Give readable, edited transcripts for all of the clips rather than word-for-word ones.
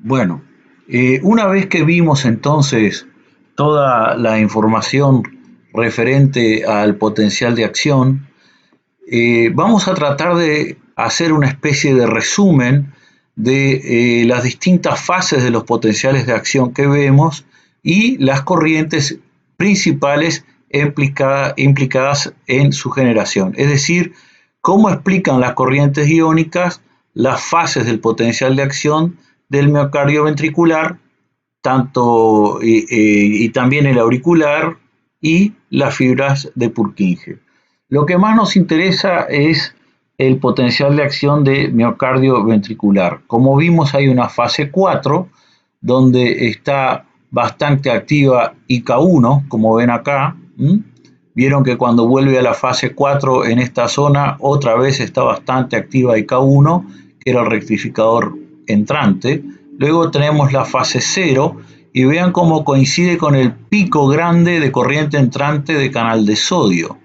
Bueno, una vez que vimos entonces toda la información referente al potencial de acción, vamos a tratar de hacer una especie de resumen de las distintas fases de los potenciales de acción que vemos y las corrientes principales implicadas en su generación. Es decir, cómo explican las corrientes iónicas las fases del potencial de acción del miocardio ventricular, tanto y también el auricular y las fibras de Purkinje. Lo que más nos interesa es el potencial de acción de miocardio ventricular. Como vimos, hay una fase 4 donde está bastante activa IK1, como ven acá. Vieron que cuando vuelve a la fase 4 en esta zona, otra vez está bastante activa IK1, que era el rectificador entrante. Luego tenemos la fase 0 y vean cómo coincide con el pico grande de corriente entrante de canal de sodio.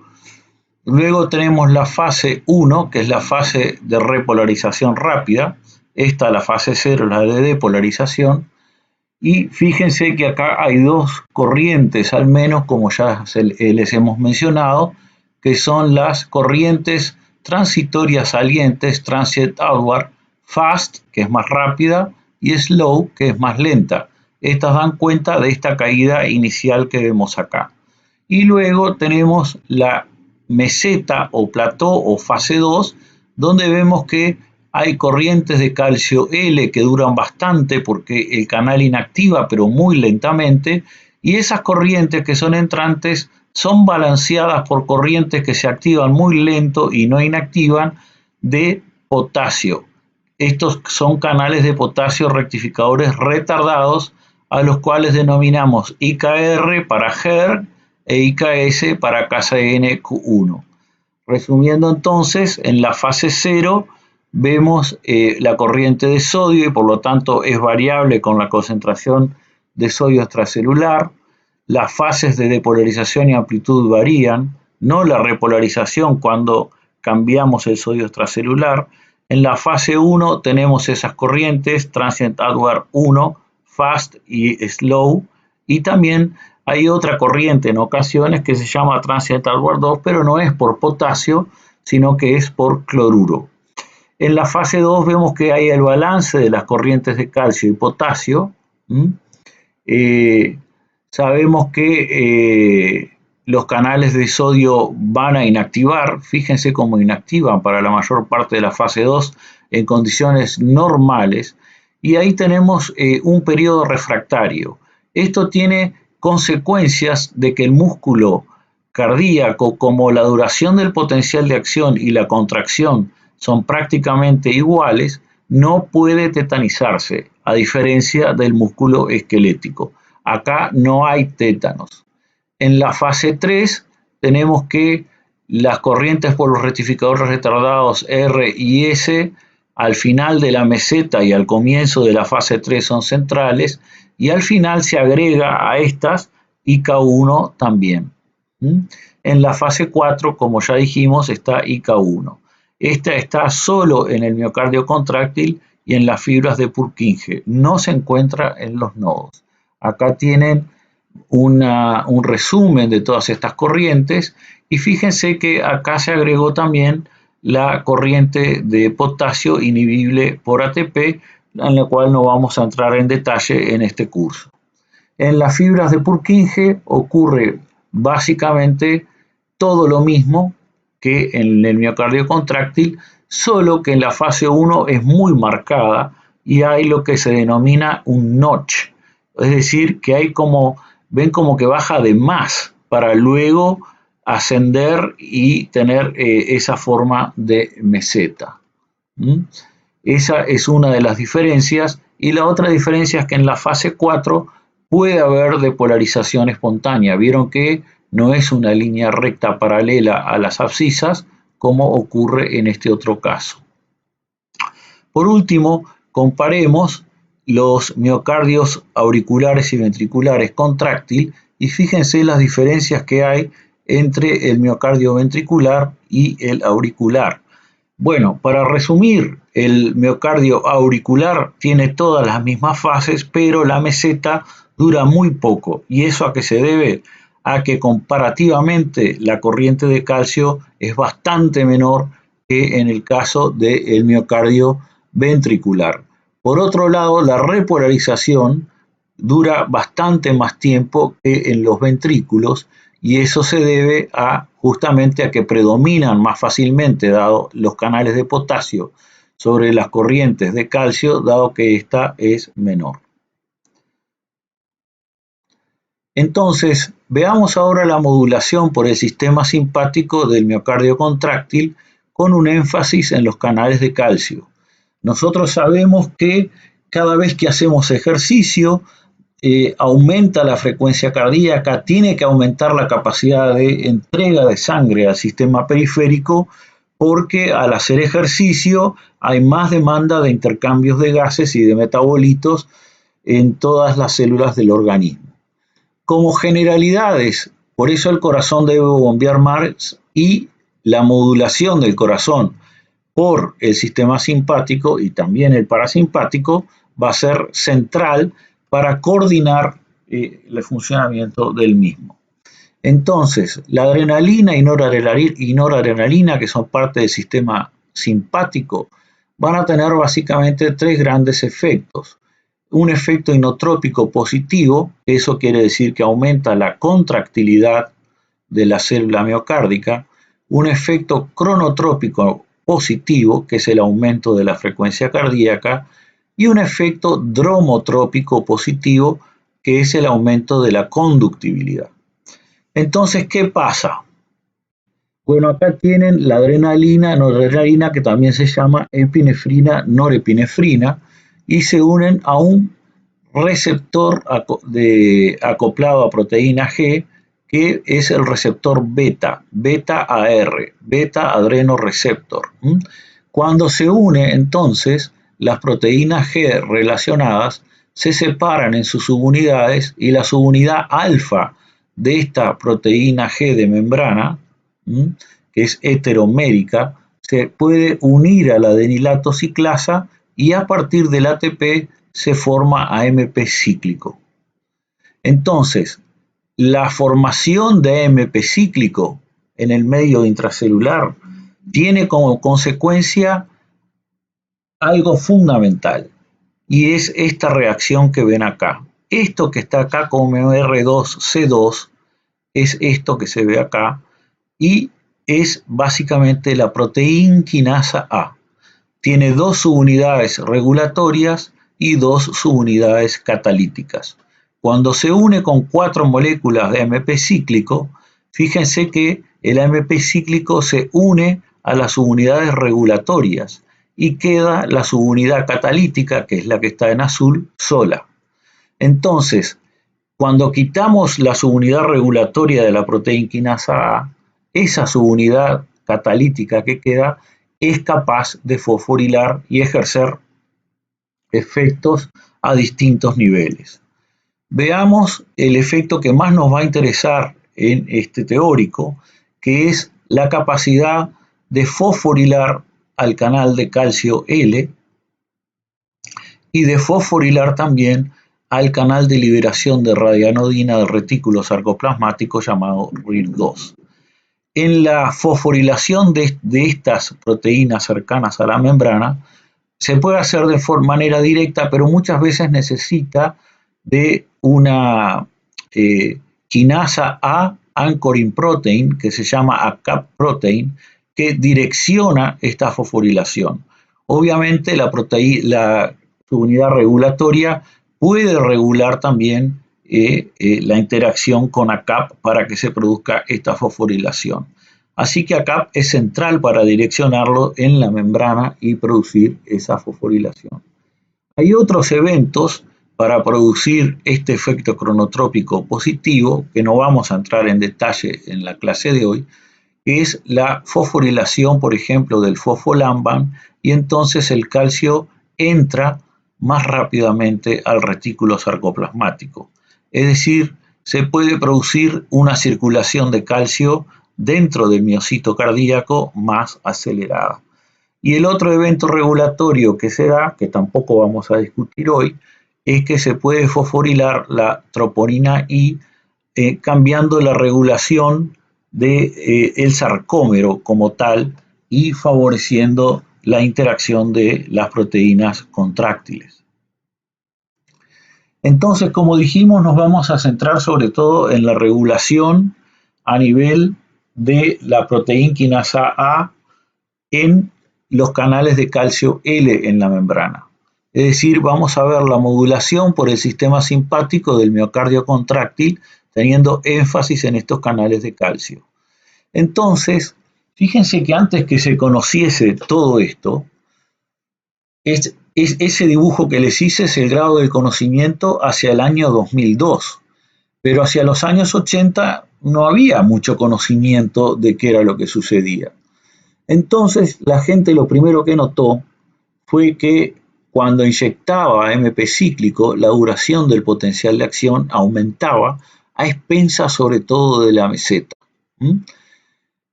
Luego tenemos la fase 1, que es la fase de repolarización rápida. Esta, la fase 0, la de depolarización. Y fíjense que acá hay dos corrientes, al menos, como ya les hemos mencionado, que son las corrientes transitorias salientes, transient outward, fast, que es más rápida, y slow, que es más lenta. Estas dan cuenta de esta caída inicial que vemos acá. Y luego tenemos la meseta o plató o fase 2, donde vemos que hay corrientes de calcio L que duran bastante porque el canal inactiva, pero muy lentamente, y esas corrientes que son entrantes son balanceadas por corrientes que se activan muy lento y no inactivan de potasio. Estos son canales de potasio rectificadores retardados, a los cuales denominamos IKR para HER e IKS para KCNQ1. Resumiendo entonces, en la fase 0 vemos la corriente de sodio y por lo tanto es variable con la concentración de sodio extracelular. Las fases de depolarización y amplitud varían, no la repolarización cuando cambiamos el sodio extracelular. En la fase 1 tenemos esas corrientes, transient outward 1, fast y slow, y también hay otra corriente en ocasiones que se llama transient outward 2, pero no es por potasio, sino que es por cloruro. En la fase 2 vemos que hay el balance de las corrientes de calcio y potasio. Sabemos que los canales de sodio van a inactivar. Fíjense cómo inactivan para la mayor parte de la fase 2 en condiciones normales. Y ahí tenemos un periodo refractario. Esto tiene consecuencias de que el músculo cardíaco, como la duración del potencial de acción y la contracción son prácticamente iguales, no puede tetanizarse, a diferencia del músculo esquelético. Acá no hay tétanos. En la fase 3 tenemos que las corrientes por los rectificadores retardados R y S al final de la meseta y al comienzo de la fase 3 son centrales, y al final se agrega a estas IK1 también. En la fase 4, como ya dijimos, está IK1. Esta está solo en el miocardio contráctil y en las fibras de Purkinje, no se encuentra en los nodos. Acá tienen un resumen de todas estas corrientes y fíjense que acá se agregó también la corriente de potasio inhibible por ATP, en la cual no vamos a entrar en detalle en este curso. En las fibras de Purkinje ocurre básicamente todo lo mismo que en el miocardio contráctil, solo que en la fase 1 es muy marcada y hay lo que se denomina un notch, es decir, que hay ven como que baja de más para luego ascender y tener esa forma de meseta. Esa es una de las diferencias, y la otra diferencia es que en la fase 4 puede haber depolarización espontánea. Vieron que no es una línea recta paralela a las abscisas como ocurre en este otro caso. Por último, comparemos los miocardios auriculares y ventriculares contráctil y fíjense las diferencias que hay entre el miocardio ventricular y el auricular. Bueno, para resumir, el miocardio auricular tiene todas las mismas fases, pero la meseta dura muy poco. ¿Y eso a qué se debe? A que comparativamente la corriente de calcio es bastante menor que en el caso del miocardio ventricular. Por otro lado, la repolarización dura bastante más tiempo que en los ventrículos y eso se debe justamente a que predominan más fácilmente, dado los canales de potasio, sobre las corrientes de calcio, dado que esta es menor. Entonces, veamos ahora la modulación por el sistema simpático del miocardio contráctil con un énfasis en los canales de calcio. Nosotros sabemos que cada vez que hacemos ejercicio, aumenta la frecuencia cardíaca, tiene que aumentar la capacidad de entrega de sangre al sistema periférico, porque al hacer ejercicio hay más demanda de intercambios de gases y de metabolitos en todas las células del organismo. Como generalidades, por eso el corazón debe bombear más y la modulación del corazón por el sistema simpático y también el parasimpático va a ser central para coordinar el funcionamiento del mismo. Entonces, la adrenalina y noradrenalina, que son parte del sistema simpático, van a tener básicamente tres grandes efectos. Un efecto inotrópico positivo, eso quiere decir que aumenta la contractilidad de la célula miocárdica. Un efecto cronotrópico positivo, que es el aumento de la frecuencia cardíaca, y un efecto dromotrópico positivo, que es el aumento de la conductibilidad. Entonces, ¿qué pasa? Bueno, acá tienen la adrenalina, noradrenalina, que también se llama epinefrina, norepinefrina, y se unen a un receptor acoplado a proteína G, que es el receptor beta, beta-AR, beta-adrenoreceptor. Cuando se une, entonces, las proteínas G relacionadas se separan en sus subunidades y la subunidad alfa de esta proteína G de membrana, que es heteromérica, se puede unir a la adenilato ciclasa y a partir del ATP se forma AMP cíclico. Entonces, la formación de AMP cíclico en el medio intracelular tiene como consecuencia algo fundamental y es esta reacción que ven acá. Esto que está acá como R2C2 es esto que se ve acá y es básicamente la proteína quinasa A. Tiene dos subunidades regulatorias y dos subunidades catalíticas. Cuando se une con 4 moléculas de AMP cíclico, fíjense que el AMP cíclico se une a las subunidades regulatorias y queda la subunidad catalítica, que es la que está en azul, sola. Entonces, cuando quitamos la subunidad regulatoria de la proteína quinasa A, esa subunidad catalítica que queda es capaz de fosforilar y ejercer efectos a distintos niveles. Veamos el efecto que más nos va a interesar en este teórico, que es la capacidad de fosforilar al canal de calcio L y de fosforilar también al canal de liberación de radianodina del retículo sarcoplasmático llamado RIR2. En la fosforilación de estas proteínas cercanas a la membrana se puede hacer de manera directa, pero muchas veces necesita de una quinasa A anchoring protein, que se llama ACAP protein, que direcciona esta fosforilación. Obviamente la subunidad regulatoria puede regular también la interacción con ACAP para que se produzca esta fosforilación. Así que ACAP es central para direccionarlo en la membrana y producir esa fosforilación. Hay otros eventos para producir este efecto cronotrópico positivo, que no vamos a entrar en detalle en la clase de hoy, que es la fosforilación, por ejemplo, del fosfolamban, y entonces el calcio entra más rápidamente al retículo sarcoplasmático. Es decir, se puede producir una circulación de calcio dentro del miocito cardíaco más acelerada. Y el otro evento regulatorio que se da, que tampoco vamos a discutir hoy, es que se puede fosforilar la troponina I cambiando la regulación del sarcómero como tal y favoreciendo la interacción de las proteínas contráctiles. Entonces, como dijimos, nos vamos a centrar sobre todo en la regulación a nivel de la proteína quinasa A en los canales de calcio L en la membrana. Es decir, vamos a ver la modulación por el sistema simpático del miocardio contráctil, teniendo énfasis en estos canales de calcio. Entonces, fíjense que antes que se conociese todo esto, ese dibujo que les hice es el grado del conocimiento hacia el año 2002, pero hacia los años 80 no había mucho conocimiento de qué era lo que sucedía. Entonces, la gente lo primero que notó fue que cuando inyectaba AMP cíclico, la duración del potencial de acción aumentaba a expensas sobre todo de la meseta.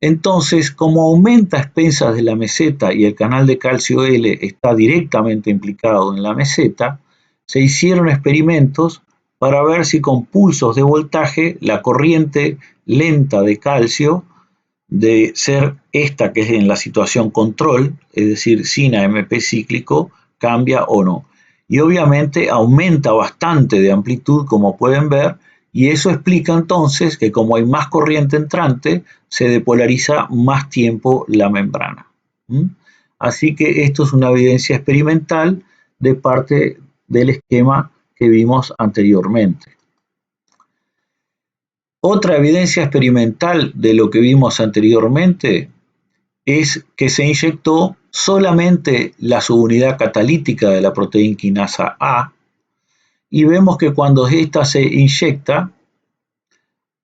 Entonces, como aumenta a expensas de la meseta y el canal de calcio L está directamente implicado en la meseta, se hicieron experimentos para ver si con pulsos de voltaje la corriente lenta de calcio, de ser esta que es en la situación control, es decir, sin AMP cíclico, cambia o no. Y obviamente aumenta bastante de amplitud, como pueden ver, y eso explica entonces que como hay más corriente entrante, se depolariza más tiempo la membrana. Así que esto es una evidencia experimental de parte del esquema que vimos anteriormente. Otra evidencia experimental de lo que vimos anteriormente es que se inyectó solamente la subunidad catalítica de la proteína quinasa A y vemos que cuando esta se inyecta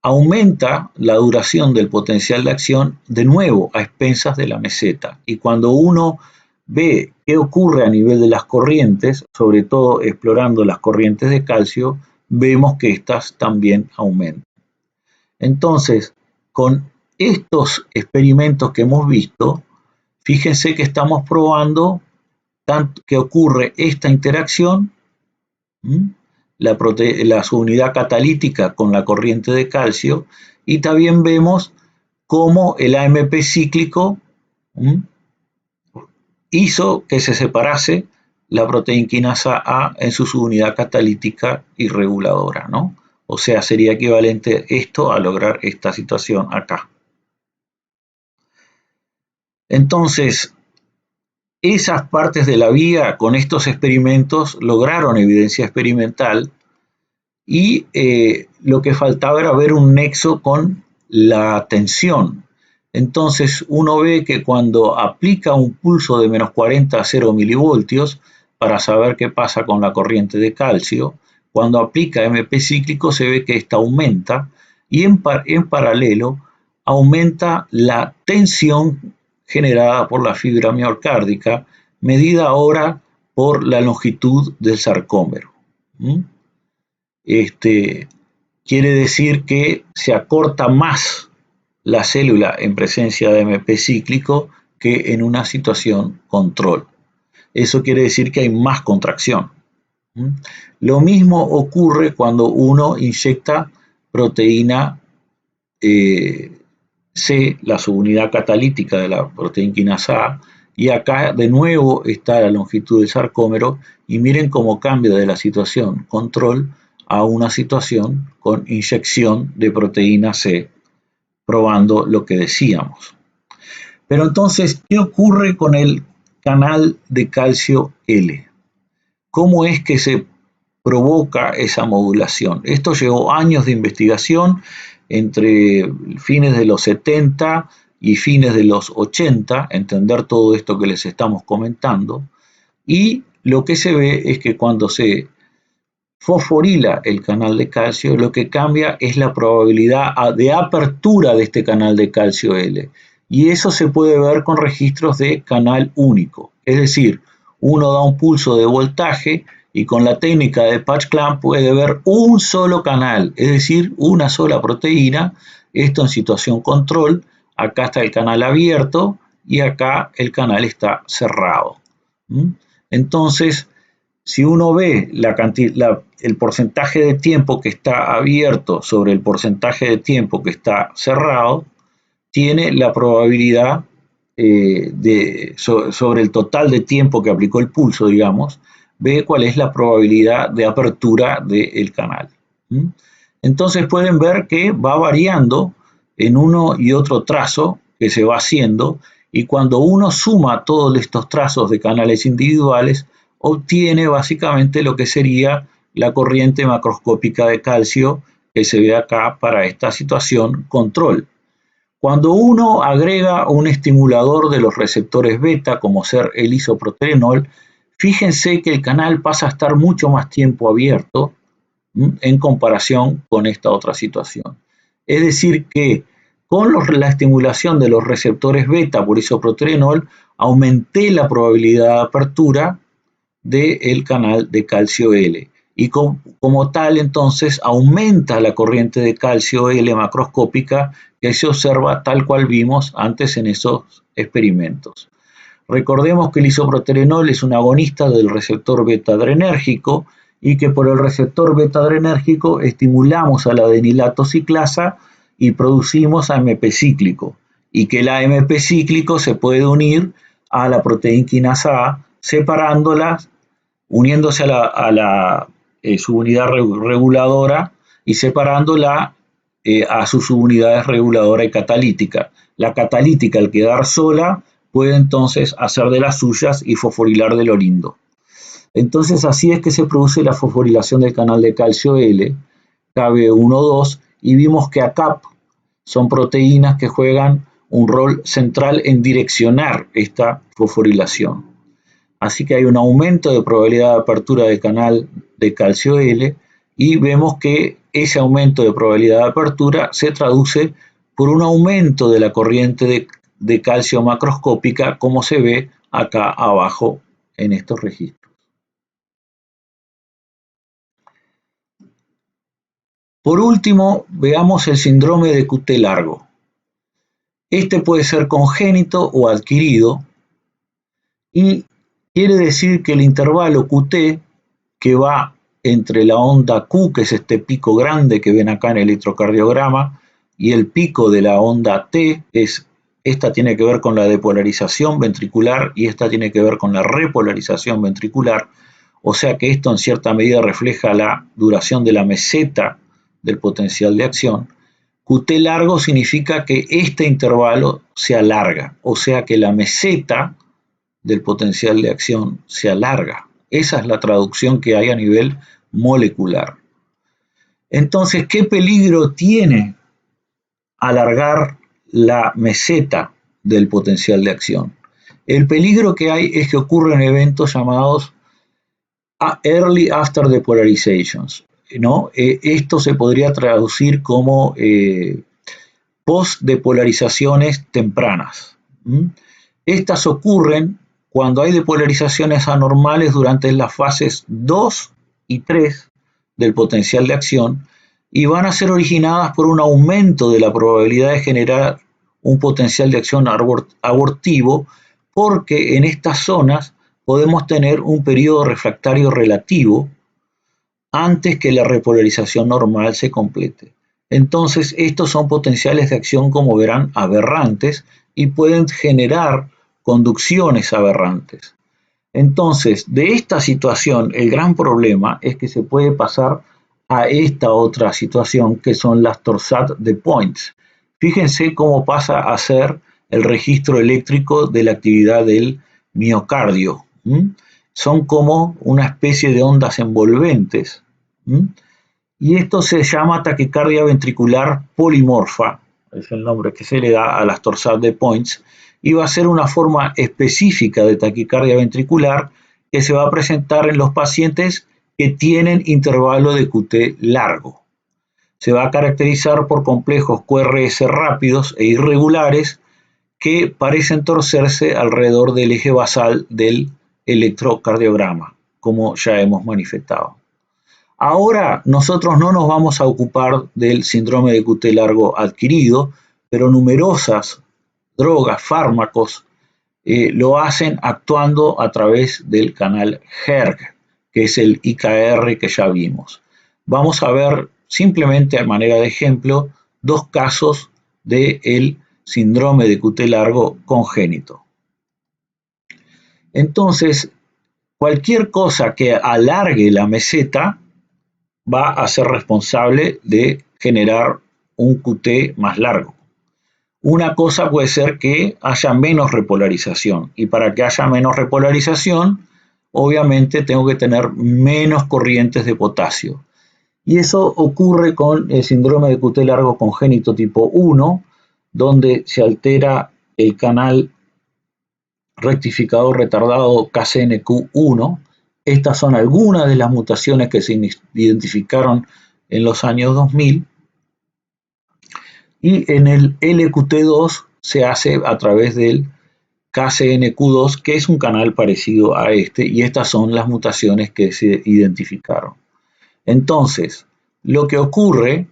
aumenta la duración del potencial de acción de nuevo a expensas de la meseta. Y cuando uno ve qué ocurre a nivel de las corrientes, sobre todo explorando las corrientes de calcio, vemos que estas también aumentan. Entonces, con estos experimentos que hemos visto, fíjense que estamos probando que ocurre esta interacción, la subunidad catalítica con la corriente de calcio, y también vemos cómo el AMP cíclico hizo que se separase la proteína quinasa A en su subunidad catalítica y reguladora, ¿no? O sea, sería equivalente esto a lograr esta situación acá. Entonces, esas partes de la vía con estos experimentos lograron evidencia experimental y lo que faltaba era ver un nexo con la tensión. Entonces uno ve que cuando aplica un pulso de menos 40 a 0 milivoltios para saber qué pasa con la corriente de calcio, cuando aplica MP cíclico se ve que esta aumenta y en paralelo aumenta la tensión generada por la fibra miocárdica, medida ahora por la longitud del sarcómero. Quiere decir que se acorta más la célula en presencia de AMP cíclico que en una situación control. Eso quiere decir que hay más contracción. Lo mismo ocurre cuando uno inyecta proteína C, la subunidad catalítica de la proteína quinasa A, y acá de nuevo está la longitud del sarcómero y miren cómo cambia de la situación control a una situación con inyección de proteína C, probando lo que decíamos. Pero entonces, ¿qué ocurre con el canal de calcio L? ¿Cómo es que se provoca esa modulación? Esto llevó años de investigación entre fines de los 70 y fines de los 80, entender todo esto que les estamos comentando, y lo que se ve es que cuando se fosforila el canal de calcio, lo que cambia es la probabilidad de apertura de este canal de calcio L, y eso se puede ver con registros de canal único, es decir, uno da un pulso de voltaje y con la técnica de patch clamp puede ver un solo canal, es decir, una sola proteína, esto en situación control, acá está el canal abierto y acá el canal está cerrado. Entonces, si uno ve el porcentaje de tiempo que está abierto sobre el porcentaje de tiempo que está cerrado, tiene la probabilidad sobre el total de tiempo que aplicó el pulso, digamos, ve cuál es la probabilidad de apertura del canal. Entonces pueden ver que va variando en uno y otro trazo que se va haciendo, y cuando uno suma todos estos trazos de canales individuales, obtiene básicamente lo que sería la corriente macroscópica de calcio que se ve acá para esta situación control. Cuando uno agrega un estimulador de los receptores beta, como ser el isoproterenol, fíjense que el canal pasa a estar mucho más tiempo abierto en comparación con esta otra situación. Es decir que con la estimulación de los receptores beta por isoproterenol, aumenté la probabilidad de apertura del canal de calcio L. Y como tal, entonces, aumenta la corriente de calcio L macroscópica que se observa tal cual vimos antes en esos experimentos. Recordemos que el isoproterenol es un agonista del receptor beta-adrenérgico y que por el receptor beta-adrenérgico estimulamos a la adenilato ciclasa y producimos AMP cíclico, y que el AMP cíclico se puede unir a la proteína quinasa A, separándolas, uniéndose a la subunidad reguladora y separándola a sus subunidades reguladora y catalítica. La catalítica, al quedar sola, puede entonces hacer de las suyas y fosforilar de lo lindo. Entonces así es que se produce la fosforilación del canal de calcio L, KB1,2, y vimos que ACAP son proteínas que juegan un rol central en direccionar esta fosforilación. Así que hay un aumento de probabilidad de apertura del canal de calcio L, y vemos que ese aumento de probabilidad de apertura se traduce por un aumento de la corriente de calcio macroscópica, como se ve acá abajo en estos registros. Por último, veamos el síndrome de QT largo. Este puede ser congénito o adquirido, y quiere decir que el intervalo QT, que va entre la onda Q, que es este pico grande que ven acá en el electrocardiograma, y el pico de la onda T, esta tiene que ver con la depolarización ventricular y esta tiene que ver con la repolarización ventricular, o sea que esto en cierta medida refleja la duración de la meseta del potencial de acción. QT largo significa que este intervalo se alarga, o sea que la meseta del potencial de acción se alarga. Esa es la traducción que hay a nivel molecular. Entonces, ¿qué peligro tiene alargar la meseta del potencial de acción? El peligro que hay es que ocurren eventos llamados early after depolarizations, ¿no? Esto se podría traducir como post-depolarizaciones tempranas. Estas ocurren cuando hay depolarizaciones anormales durante las fases 2 y 3 del potencial de acción, y van a ser originadas por un aumento de la probabilidad de generar un potencial de acción abortivo, porque en estas zonas podemos tener un periodo refractario relativo antes que la repolarización normal se complete. Entonces, estos son potenciales de acción, como verán, aberrantes, y pueden generar conducciones aberrantes. Entonces, de esta situación, el gran problema es que se puede pasar a esta otra situación, que son las torsade de points. Fíjense cómo pasa a ser el registro eléctrico de la actividad del miocardio. Son como una especie de ondas envolventes. Y esto se llama taquicardia ventricular polimorfa, es el nombre que se le da a las torsade de points, y va a ser una forma específica de taquicardia ventricular que se va a presentar en los pacientes que tienen intervalo de QT largo. Se va a caracterizar por complejos QRS rápidos e irregulares que parecen torcerse alrededor del eje basal del electrocardiograma, como ya hemos manifestado. Ahora nosotros no nos vamos a ocupar del síndrome de QT largo adquirido, pero numerosas drogas, fármacos lo hacen actuando a través del canal HERG, que es el IKR que ya vimos. Vamos a ver simplemente a manera de ejemplo dos casos del síndrome de QT largo congénito. Entonces, cualquier cosa que alargue la meseta va a ser responsable de generar un QT más largo. Una cosa puede ser que haya menos repolarización, y para que haya menos repolarización, obviamente tengo que tener menos corrientes de potasio. Y eso ocurre con el síndrome de QT largo congénito tipo 1, donde se altera el canal rectificador retardado KCNQ1. Estas son algunas de las mutaciones que se identificaron en los años 2000. Y en el LQT2 se hace a través del KCNQ2, que es un canal parecido a este, y estas son las mutaciones que se identificaron. Entonces, lo que ocurre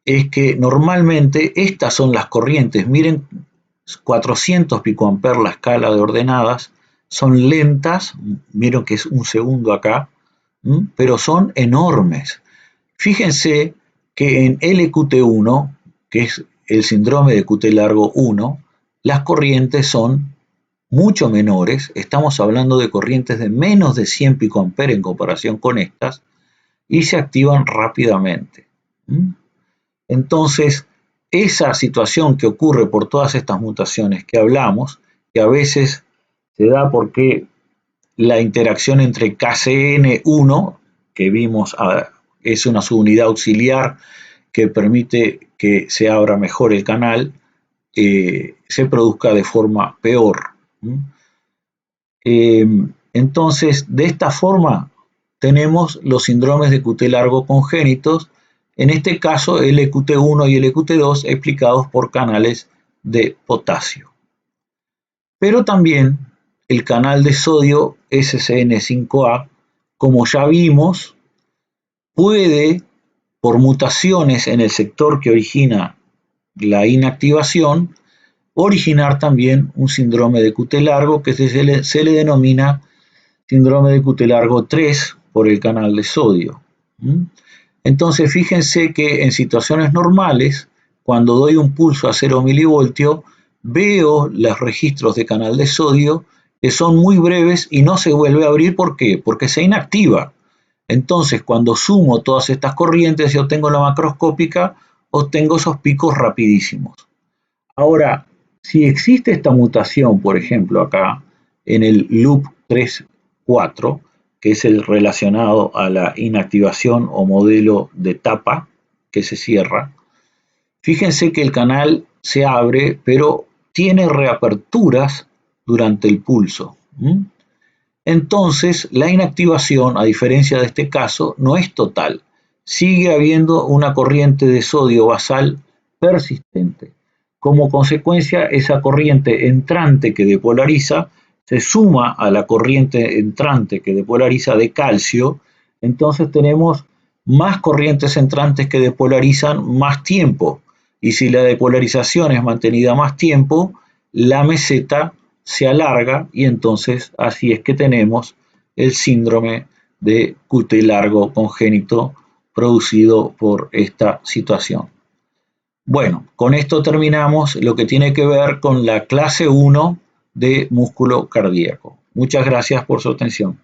es que normalmente estas son las corrientes. Miren, 400 picoamperes la escala de ordenadas, son lentas, miren que es un segundo acá, pero son enormes. Fíjense que en LQT1, que es el síndrome de QT largo 1, las corrientes son mucho menores, estamos hablando de corrientes de menos de 100 picoamperes en comparación con estas, y se activan rápidamente. Entonces, esa situación que ocurre por todas estas mutaciones que hablamos, que a veces se da porque la interacción entre KCN1, que vimos es una subunidad auxiliar que permite que se abra mejor el canal, se produzca de forma peor. Entonces, de esta forma, tenemos los síndromes de QT largo congénitos, en este caso LQT1 y LQT2 explicados por canales de potasio. Pero también el canal de sodio SCN5A, como ya vimos, puede, por mutaciones en el sector que origina la inactivación, originar también un síndrome de QT largo que se le denomina síndrome de QT largo 3 por el canal de sodio. Entonces, fíjense que en situaciones normales, cuando doy un pulso a 0 milivoltio, veo los registros de canal de sodio que son muy breves y no se vuelve a abrir. ¿Por qué? Porque se inactiva. Entonces, cuando sumo todas estas corrientes y obtengo la macroscópica, obtengo esos picos rapidísimos. Ahora, si existe esta mutación, por ejemplo, acá, en el loop 3-4, que es el relacionado a la inactivación o modelo de tapa que se cierra, fíjense que el canal se abre, pero tiene reaperturas durante el pulso. Entonces, la inactivación, a diferencia de este caso, no es total. Sigue habiendo una corriente de sodio basal persistente. Como consecuencia, esa corriente entrante que depolariza se suma a la corriente entrante que depolariza de calcio. Entonces tenemos más corrientes entrantes que depolarizan más tiempo. Y si la depolarización es mantenida más tiempo, la meseta se alarga y entonces así es que tenemos el síndrome de QT largo congénito producido por esta situación. Bueno, con esto terminamos lo que tiene que ver con la clase 1 de músculo cardíaco. Muchas gracias por su atención.